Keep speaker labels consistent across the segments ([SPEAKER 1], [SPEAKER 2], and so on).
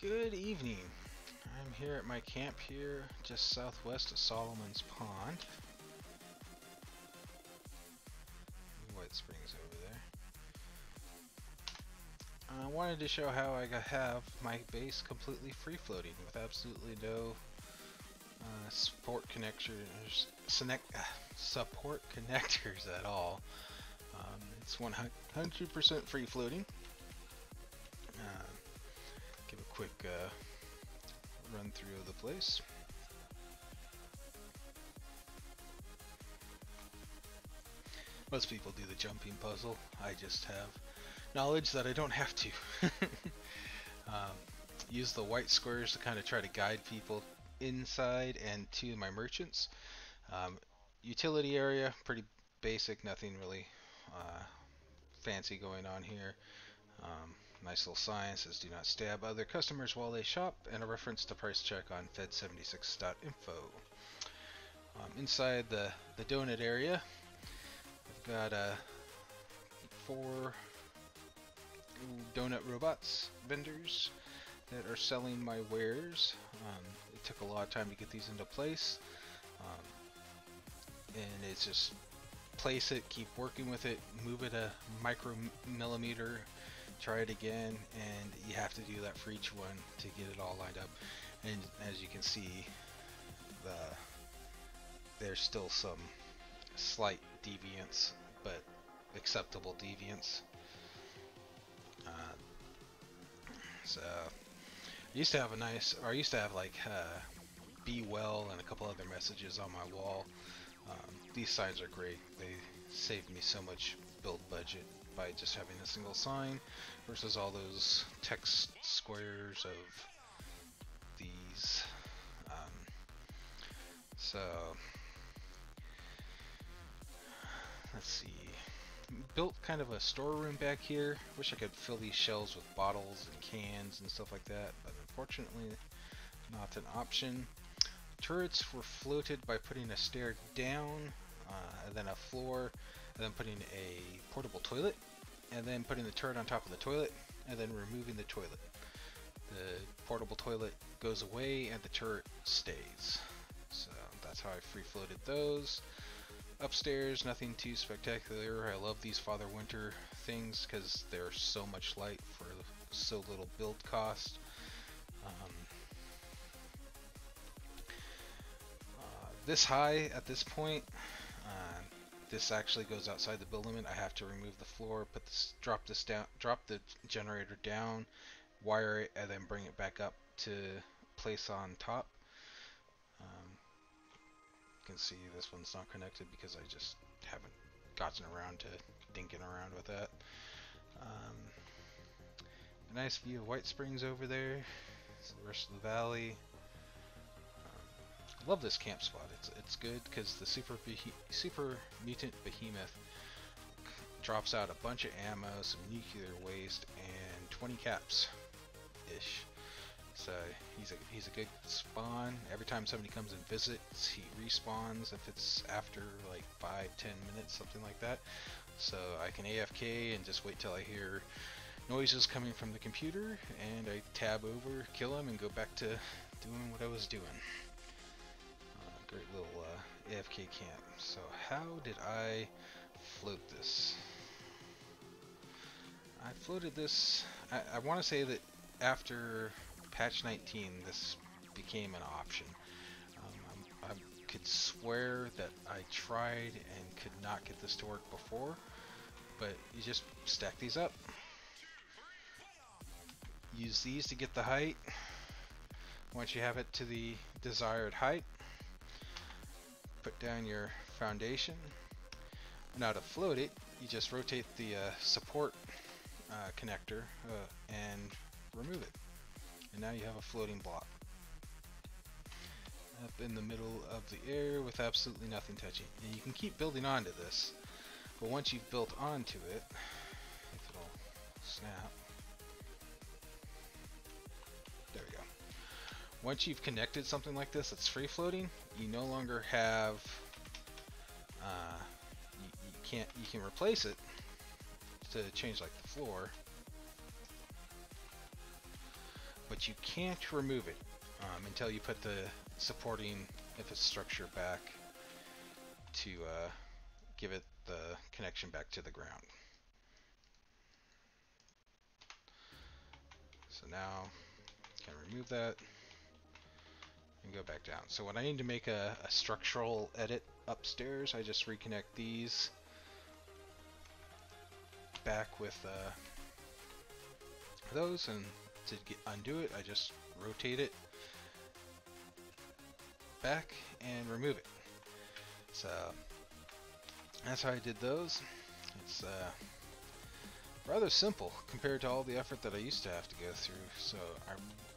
[SPEAKER 1] Good evening. I'm here at my camp here just southwest of Solomon's Pond. White Springs over there. I wanted to show how I have my base completely free floating with absolutely no support connectors, support connectors at all. It's 100% free floating. Give a quick run through of the place. Most people do the jumping puzzle. I just have knowledge that I don't have to. Use the white squares to kind of try to guide people inside and to my merchants. Utility area, pretty basic, nothing really fancy going on here. Nice little sign says do not stab other customers while they shop, and a reference to price check on fed76.info. Inside the donut area, I've got 4 donut robots vendors that are selling my wares. It took a lot of time to get these into place, and it's just place it, keep working with it, move it a micromillimeter, try it again, and you have to do that for each one to get it all lined up. And as you can see, there's still some slight deviance, but acceptable deviance. So I used to have like be well and a couple other messages on my wall. These signs are great. They saved me so much build budget by just having a single sign versus all those text squares of these. So let's see. Built kind of a storeroom back here. Wish I could fill these shelves with bottles and cans and stuff like that, but unfortunately not an option. Turrets were floated by putting a stair down, and then a floor, and then putting a portable toilet, and then putting the turret on top of the toilet, and then removing the toilet. The portable toilet goes away and the turret stays. So that's how I free floated those. Upstairs, nothing too spectacular. I love these Father Winter things because they're so much light for so little build cost. This high at this point, this actually goes outside the build limit. I have to remove the floor, drop the generator down, wire it, and then bring it back up to place on top. You can see this one's not connected because I just haven't gotten around to dinking around with that. A nice view of White Springs over there. It's the rest of the valley. Love this camp spot. It's good because the Super Mutant Behemoth drops out a bunch of ammo, some nuclear waste, and 20 caps ish. So he's a good spawn. Every time somebody comes and visits, he respawns if it's after like 5-10 minutes, something like that. So I can AFK and just wait till I hear noises coming from the computer, and I tab over, kill him, and go back to doing what I was doing. Great little AFK camp. So how did I float this? I floated this, I want to say that after patch 19 this became an option. I could swear that I tried and could not get this to work before, but you just stack these up. Use these to get the height. Once you have it to the desired height, put down your foundation. Now to float it, you just rotate the support connector and remove it. And now you have a floating block up in the middle of the air with absolutely nothing touching. And you can keep building onto this, but once you've built onto it, if it'll snap, there we go. Once you've connected something like this that's free floating, you no longer have you can replace it to change like the floor, but you can't remove it until you put the supporting infrastructure back to give it the connection back to the ground. So now I can remove that and go back down. So when I need to make a structural edit upstairs, I just reconnect these back with those, and to undo it, I just rotate it back and remove it. So that's how I did those. It's rather simple compared to all the effort that I used to have to go through. So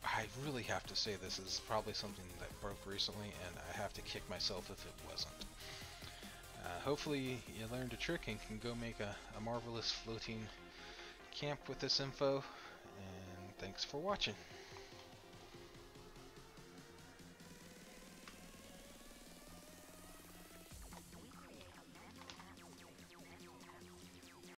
[SPEAKER 1] I really have to say this is probably something that broke recently, and I have to kick myself if it wasn't. Hopefully you learned a trick and can go make a marvelous floating camp with this info, and thanks for watching.